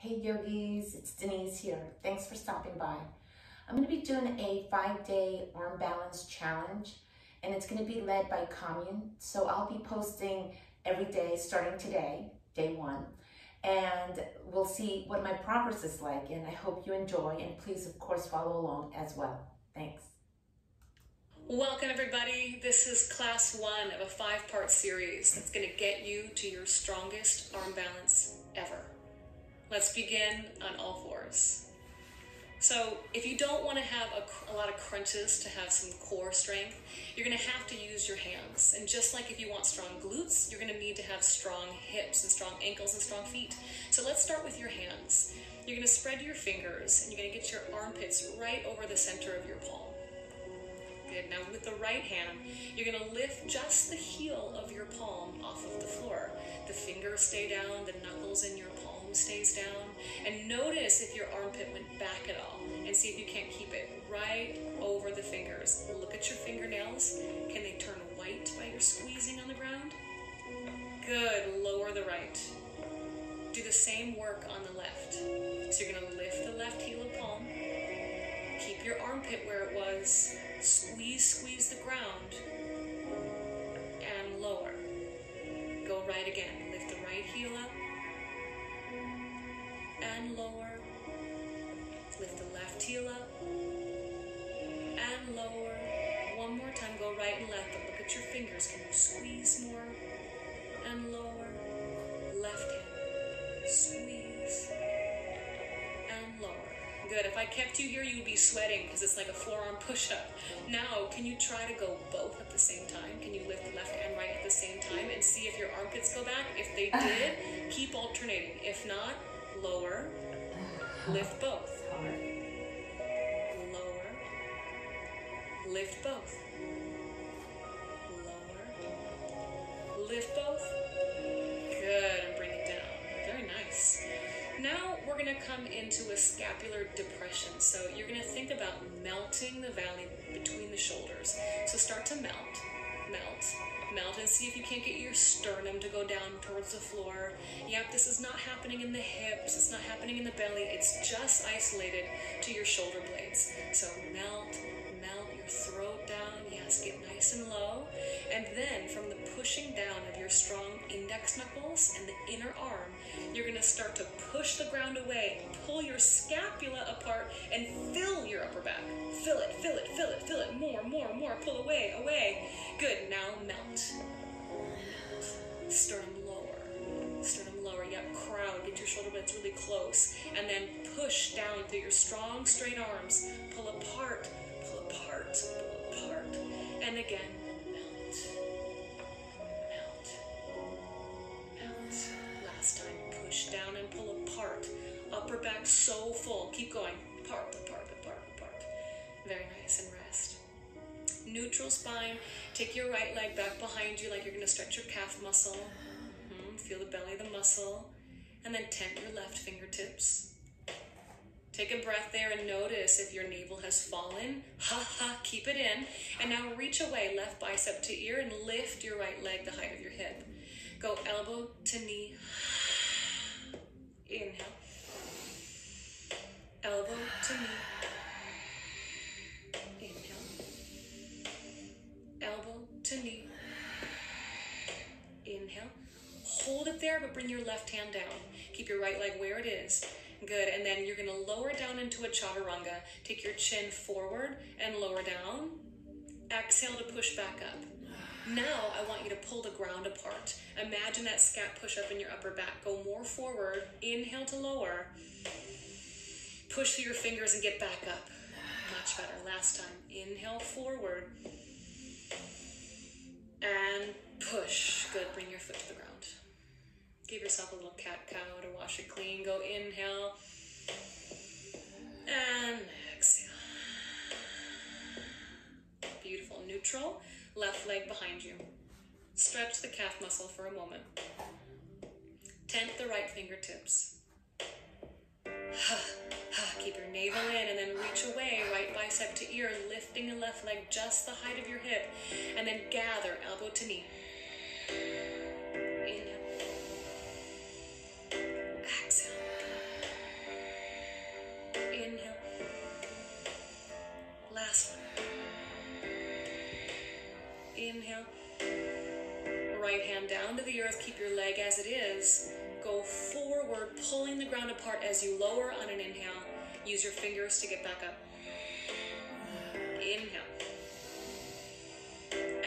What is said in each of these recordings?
Hey yogis, it's Denise here. Thanks for stopping by. I'm going to be doing a 5-day arm balance challenge, and it's going to be led by Commune. So I'll be posting every day starting today, day 1, and we'll see what my progress is like, and I hope you enjoy, and please of course follow along as well. Thanks. Welcome everybody. This is class 1 of a 5-part series that's going to get you to your strongest arm balance ever. Let's begin on all fours. So if you don't want to have a lot of crunches to have some core strength, you're going to have to use your hands. And just like if you want strong glutes, you're going to need to have strong hips and strong ankles and strong feet. So let's start with your hands. You're going to spread your fingers and you're going to get your armpits right over the center of your palm. Good. Now with the right hand, you're going to lift just the heel of your palm off of the floor. The fingers stay down, the knuckles in your palm stays down, and notice if your armpit went back at all, and see if you can't keep it right over the fingers. Look at your fingernails. Can they turn white by your squeezing on the ground? Good. Lower the right. Do the same work on the left. So you're going to lift the left heel of palm, keep your armpit where it was, squeeze the ground, and lower. Go right again. Lift the right heel up and lower. Lift the left heel up and lower. One more time, go right and left, but look at your fingers. Can you squeeze more and lower? Left hand, squeeze and lower. Good. If I kept you here, you'd be sweating because it's like a forearm push-up. Now, can you try to go both at the same time? Can you lift the left and right at the same time and see if your armpits go back? If they did, keep alternating. If not, lower, lift both. Lower, lift both. Lower, lift both. Good, and bring it down. Very nice. Now we're going to come into a scapular depression. So you're going to think about melting the valley between the shoulders. So start to melt, and see if you can't get your sternum to go down towards the floor. Yep, this is not happening in the hips, it's not happening in the belly, it's just isolated to your shoulder blades. So melt your throat down, yes, get nice and low. And then from the pushing down of your strong index knuckles and the inner arm, you're going to start to push the ground away, pull your scapula apart, and fill your upper back. Fill it, more, pull away. Good, now melt. Sternum lower, yep, crowd, get your shoulder blades really close, and then push down through your strong, straight arms, pull apart, and again, melt. Last time, push down and pull apart, upper back so full, keep going, apart. Very nice, and rest. Neutral spine, take your right leg back behind you like you're going to stretch your calf muscle. Feel the belly of the muscle, and then tent your left fingertips. Take a breath there and notice if your navel has fallen. Keep it in. And now reach away, left bicep to ear, and lift your right leg the height of your hip. Go elbow to knee. Inhale. Elbow to knee. Elbow to knee. Inhale. Hold it there, but bring your left hand down. Keep your right leg where it is. Good, and then you're going to lower down into a chaturanga. Take your chin forward and lower down. Exhale to push back up. Now I want you to pull the ground apart. Imagine that scat push up in your upper back. Go more forward. Inhale to lower. Push through your fingers and get back up. Much better. Last time. Inhale forward. And push. Good. Bring your foot to the ground. Give yourself a little cat-cow to wash it clean. Go inhale. And exhale. Beautiful. Neutral. Left leg behind you. Stretch the calf muscle for a moment. Tent the right fingertips. Keep your navel in and then reach away, right bicep to ear, lifting the left leg just the height of your hip. And then gather, elbow to knee. Inhale. Exhale. right hand down to the earth. Keep your leg as it is. Go forward, pulling the ground apart as you lower on an inhale. Use your fingers to get back up. Inhale.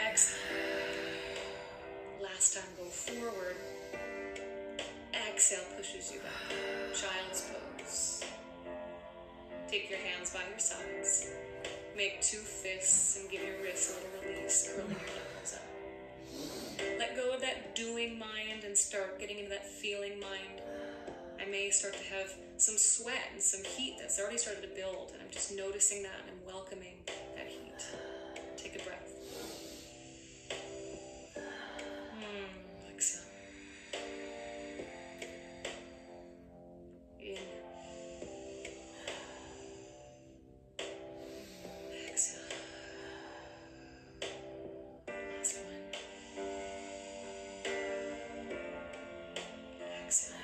Exhale. Last time, go forward. Exhale pushes you back. Child's pose. Take your hands by your sides. Make two fists and give your wrists a little release, curling your knuckles up. Let go of that doing mind and start getting into that feeling mind. I may start to have some sweat and some heat that's already started to build, and I'm just noticing that and welcoming that heat. Take a breath. Exhale. In. Exhale. Last one. Exhale.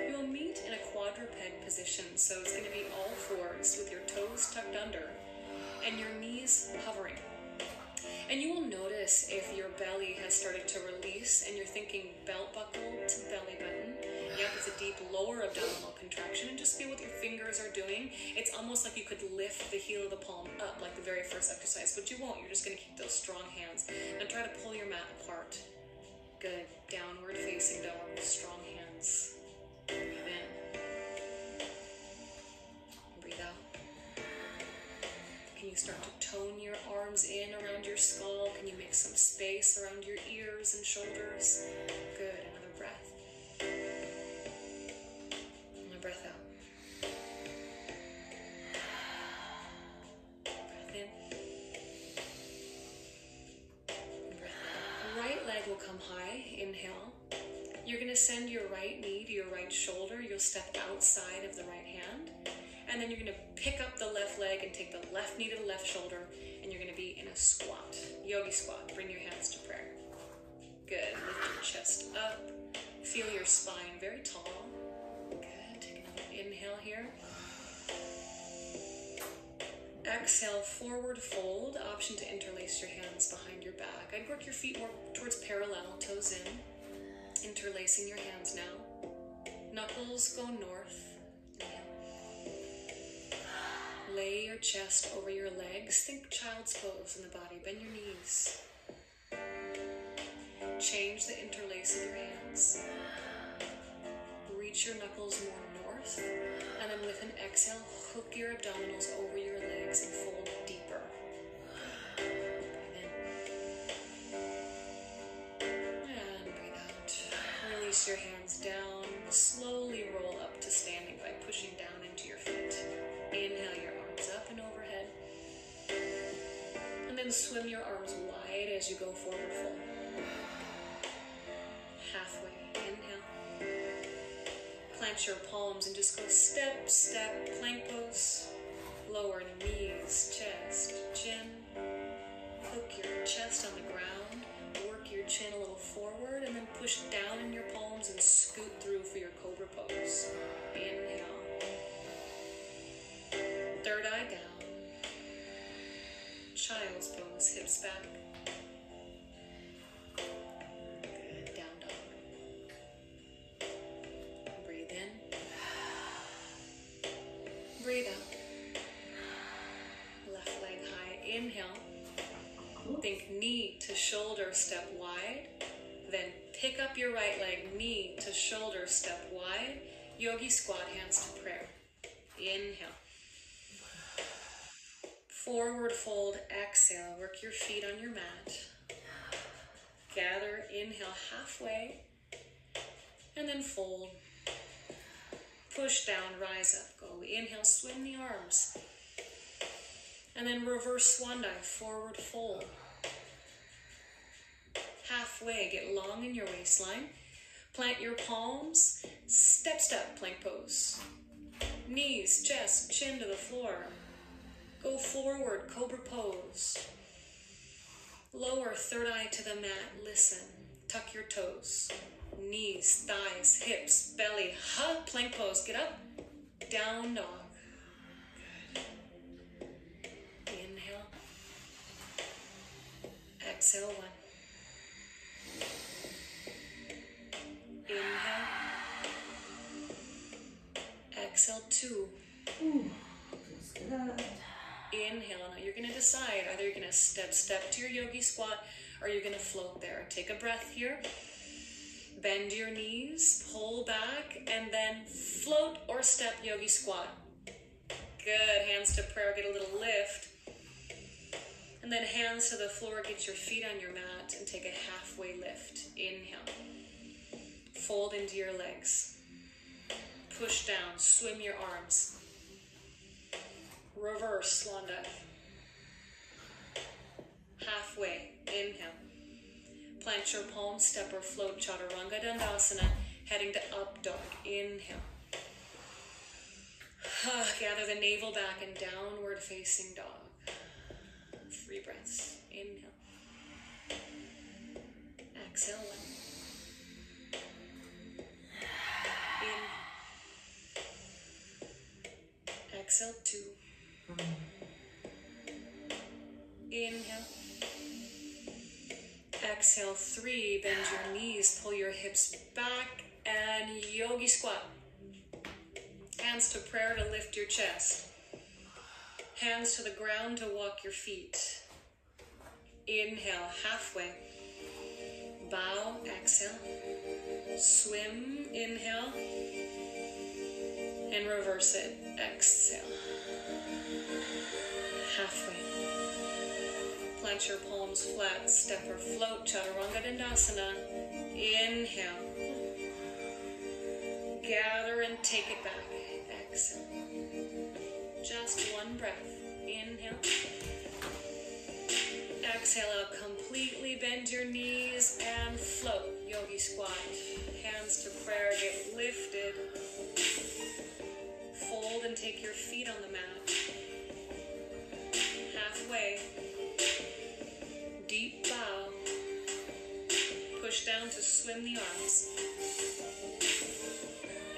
You'll meet in a quadruped position, so it's going to be all fours with your toes tucked under and your knees hovering. And you will notice if your belly has started to release and you're thinking belt buckle to belly button. Yep, it's a deep lower abdominal contraction, and just feel what your fingers are doing. It's almost like you could lift the heel of the palm up like the very first exercise, but you won't. You're just going to keep those strong hands and try to pull your mat apart. Good. Downward facing dog with strong hands. Breathe in. Breathe out. Can you start to tone your arms in around your skull? Can you make some space around your ears and shoulders? Good. Another breath. Another breath out. Breath in. Breath out. Right leg will come high. Inhale. You're going to send your right knee to your right shoulder. You'll step outside of the right hand. And then you're going to pick up the left leg and take the left knee to the left shoulder, and you're going to be in a squat, yogi squat. Bring your hands to prayer. Good. Lift your chest up. Feel your spine very tall. Good. Take another inhale here. Exhale, forward fold. Option to interlace your hands behind your back. I'd work your feet more towards parallel, toes in. Interlacing your hands now. Knuckles go north. Lay your chest over your legs. Think child's pose in the body. Bend your knees. Change the interlace of your hands. Reach your knuckles more north. And then with an exhale, hook your abdominals over your legs and fold deeper. Breathe in. And breathe out. Release your hands down. Slowly roll up to standing by pushing down into your feet. Inhale your arms up and overhead. And then swim your arms wide as you go forward fold. Halfway. Inhale. Plant your palms and just go step, step, plank pose. Lower knees, chest, chin. Hook your chest on the ground. Work your chin a little forward and then push down in your palms and scoot through for your cobra pose. Inhale. Third eye down. Child's pose, hips back. Good. Down dog. Breathe in. Breathe out. Left leg high. Inhale. Think knee to shoulder, step wide. Then pick up your right leg, knee to shoulder, step wide. Yogi squat, hands to prayer. Inhale. Forward fold, exhale. Work your feet on your mat. Gather, inhale halfway. And then fold. Push down, rise up. Go. Inhale, swing the arms. And then reverse swan dive, forward fold. Halfway, get long in your waistline. Plant your palms. Step, step, plank pose. Knees, chest, chin to the floor. Go forward, cobra pose. Lower third eye to the mat, listen. Tuck your toes. Knees, thighs, hips, belly, hug, plank pose. Get up, down dog. Good. Inhale. Exhale, 1. Inhale. Exhale, 2. Ooh, feels good. Inhale. Now you're going to decide, either you're going to step to your yogi squat, or you're going to float there. Take a breath here. Bend your knees, pull back, and then float or step yogi squat. Good. Hands to prayer, get a little lift. And then hands to the floor, get your feet on your mat, and take a halfway lift. Inhale. Fold into your legs. Push down, swim your arms. Reverse swan dive. Halfway, inhale. Plant your palms, step or float, chaturanga dandasana, heading to up dog. Inhale. Gather the navel back and downward facing dog. 3 breaths. Inhale. Exhale, 1. In. Exhale, 2. Inhale. Exhale, 3. Bend your knees, pull your hips back, and yogi squat. Hands to prayer to lift your chest. Hands to the ground to walk your feet. Inhale, halfway. Bow, exhale. Swim, inhale. And reverse it, exhale. Halfway. Plant your palms flat, step or float, chaturanga dandasana. Inhale. Gather and take it back. Exhale. Just 1 breath. Inhale. Exhale out completely. Bend your knees and float. Yogi squat. Hands to prayer. Get lifted. Fold and take your feet on the mat. Halfway. Deep bow. Push down to swim the arms.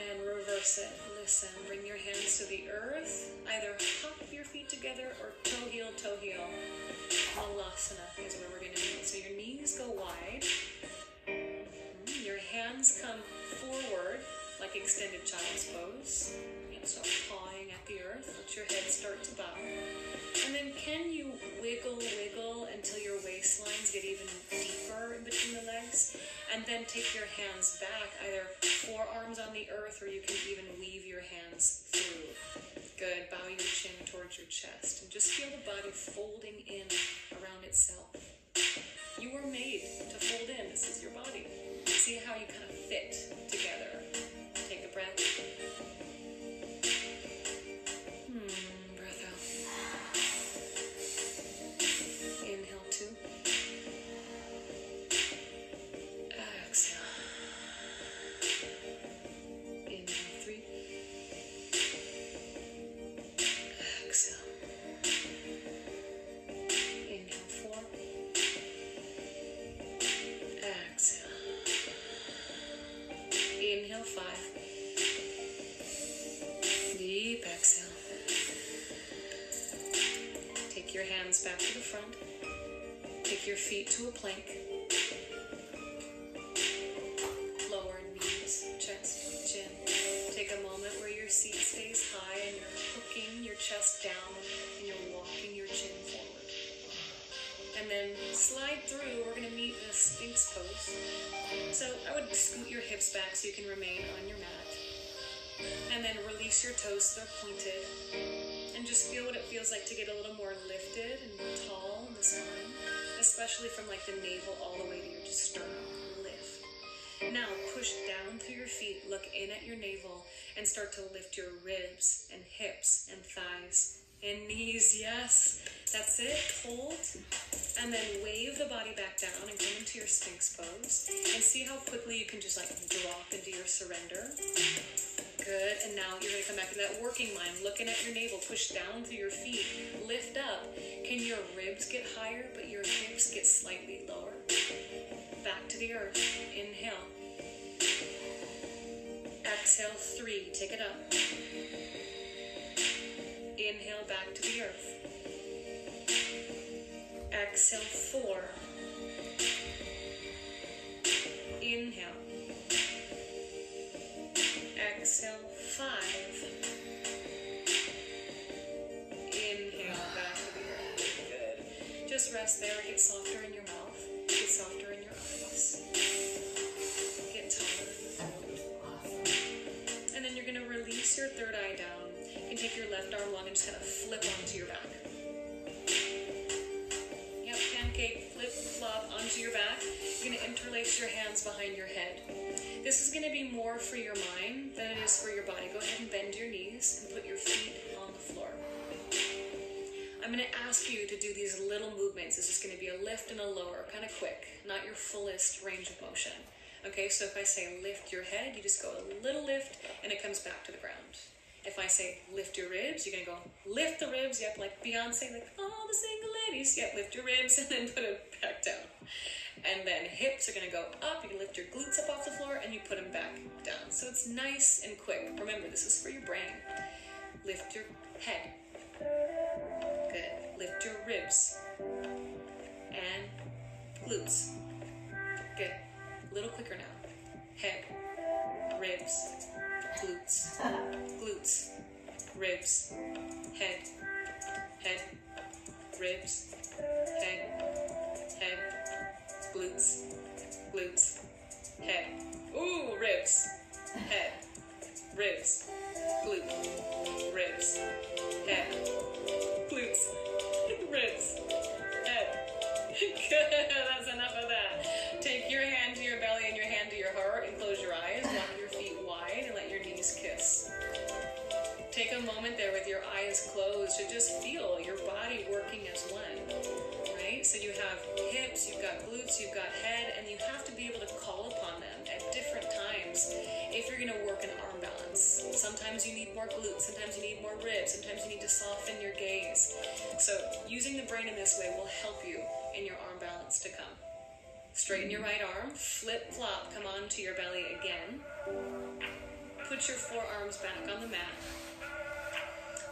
And reverse it. Listen. Bring your hands to the earth. Either hop your feet together or toe heel, toe heel. Malasana is where we're going to meet. So your knees go wide. Your hands come forward like extended child's pose. Start pawing at the earth. Let your head start to bow. And then can you wiggle until your waistlines get even deeper in between the legs? And then take your hands back, either forearms on the earth, or you can even weave your hands through. Good. Bow your chin towards your chest. And just feel the body folding in around itself. You were made to fold in. This is your body. See how you kind of fit together. Take a breath. Breath out. Inhale, 2. Exhale. Inhale, 3. Exhale. Inhale, 4. Exhale. Inhale, 5. Deep exhale. Take your hands back to the front. Take your feet to a plank. Lower knees, chest, chin. Take a moment where your seat stays high and you're hooking your chest down and you're walking your chin forward. And then slide through. We're going to meet in a Sphinx pose. So I would scoot your hips back so you can remain on your mat. And then release your toes so they're pointed. And just feel what it feels like to get a little more lifted and tall in the spine. Especially from like the navel all the way to your sternum. Lift. Now push down through your feet. Look in at your navel and start to lift your ribs and hips and thighs and knees. Yes. That's it. Hold. And then wave the body back down and come into your Sphinx pose. And see how quickly you can just like drop into your surrender. Good. And now you're going to come back to that working line. Looking at your navel. Push down through your feet. Lift up. Can your ribs get higher, but your hips get slightly lower? Back to the earth. Inhale. Exhale, 3. Take it up. Inhale, back to the earth. Exhale, 4. exhale, 5. Inhale, back to the earth. Good. Just rest there. Get softer in your mouth. Get softer in your eyes. Get taller. Awesome. And then you're going to release your third eye down. You can take your left arm long and just kind of flip onto your back. Yep, pancake, flip, flop onto your back. You're going to interlace your hands behind your head. This is going to be more for your mind than it is for your body. Go ahead and bend your knees and put your feet on the floor. I'm going to ask you to do these little movements. This is going to be a lift and a lower, kind of quick, not your fullest range of motion. Okay, so if I say lift your head, you just go a little lift and it comes back to the ground. If I say lift your ribs, you're going to go lift the ribs, yep, like Beyonce, like all the single ladies, yep, lift your ribs and then put it back down. And then hips are going to go up, you can lift your glutes up off the floor and you put them back down. So it's nice and quick. Remember, this is for your brain. Lift your head. Good. Lift your ribs. And glutes. Good. A little quicker now. Head. Ribs. Glutes. Glutes. Ribs. Head. Head. Ribs. Head. Head. Glutes. Glutes. Head. Ooh, ribs. Head. Ribs. Glute. Ribs. Head. Glutes. Ribs. Head. Good. That's enough of that. Take your hand to your belly and your hand to your heart and close your eyes. Walk your feet wide and let your knees kiss. Take a moment there with your eyes closed to just feel your body working as one. Right? So you have hips, you've got glutes, you've got head, and you have to be able to call upon them at different times if you're going to work an arm balance. Sometimes you need more glutes, sometimes you need more ribs, sometimes you need to soften your gaze. So using the brain in this way will help you in your arm balance to come. Straighten your right arm, flip flop, come onto your belly again. Put your forearms back on the mat.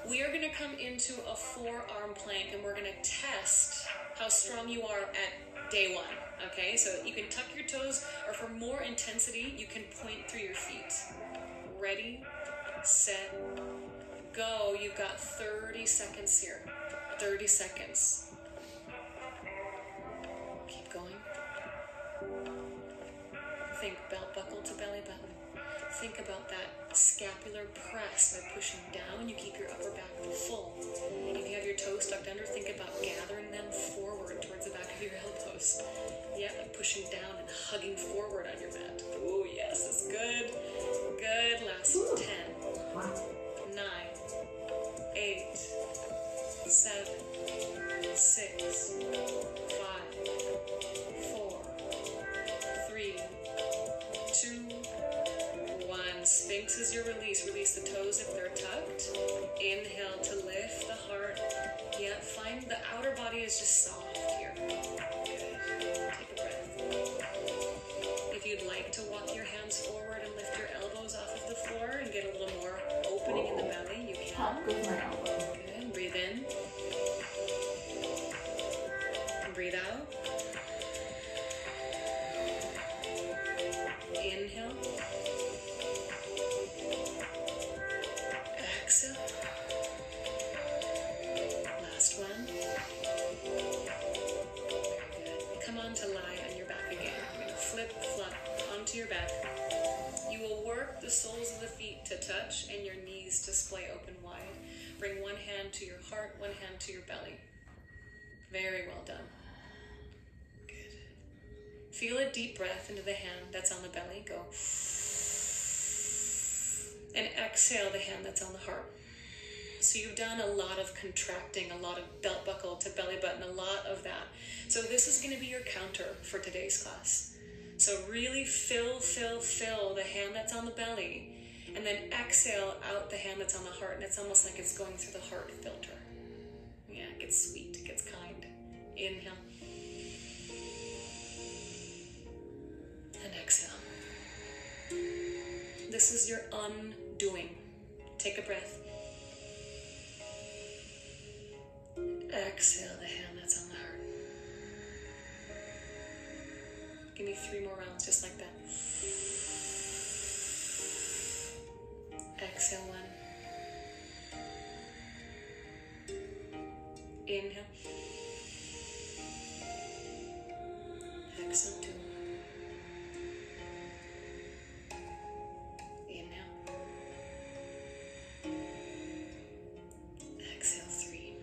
We are going to come into a forearm plank and we're going to test how strong you are at day 1. Okay, so you can tuck your toes, or for more intensity, you can point through your feet. Ready, set, go. You've got 30 seconds here. 30 seconds. Keep going. Think belt buckle to belly button. Think about that scapular press by pushing down. You keep your upper back full. If you have your toes tucked under, think about gathering them forward towards the back of your elbows. Yeah, like pushing down and hugging forward on your mat. Oh, yes, that's good. Good. Last 10, 9, 8, 7, 6, 5, 4, 3, 2, 1. Sphinx is your release. Release the toes if they're tucked. Inhale to lift the heart. Yeah, find the outer body is just soft here. Good. Take a breath. If you'd like to walk your hands forward and lift your elbows off of the floor and get a little more opening in the belly, you can. Good. Breathe in. And breathe out. Inhale. Exhale. Last one. Very good. Come on to lie on your back again. You're going to flip, flop onto your back. You will work the soles of the feet to touch and your knees to splay open wide. Bring one hand to your heart, one hand to your belly. Very well done. Good. Feel a deep breath into the hand that's on the belly. Go. And exhale the hand that's on the heart. So you've done a lot of contracting, a lot of belt buckle to belly button, a lot of that. So this is going to be your counter for today's class. So really fill the hand that's on the belly, and then exhale out the hand that's on the heart, and it's almost like it's going through the heart filter. Yeah, it gets sweet, it gets kind. Inhale. And exhale. This is your undoing. Take a breath. Exhale the hand that's on the heart. Give me 3 more rounds just like that. Exhale 1. Inhale. Exhale 2. Inhale. Exhale 3.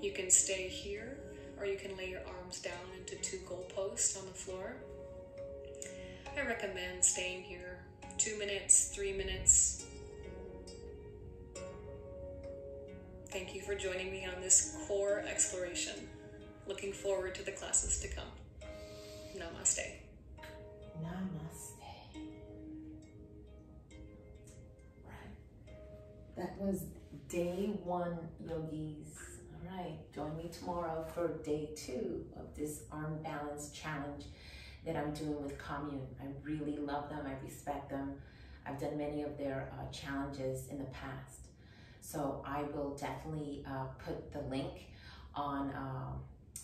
You can stay here, or you can lay your arms down into 2 goalposts on the floor. I recommend staying here 2 minutes, 3 minutes. Thank you for joining me on this core exploration. Looking forward to the classes to come. Namaste. Namaste. Right. That was day 1, yogis. All right. Join me tomorrow for day 2 of this arm balance challenge that I'm doing with Commune. I really love them. I respect them. I've done many of their challenges in the past. So I will definitely put the link on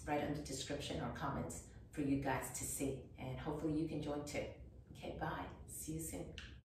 right under the description or comments for you guys to see. And hopefully you can join too. Okay, bye. See you soon.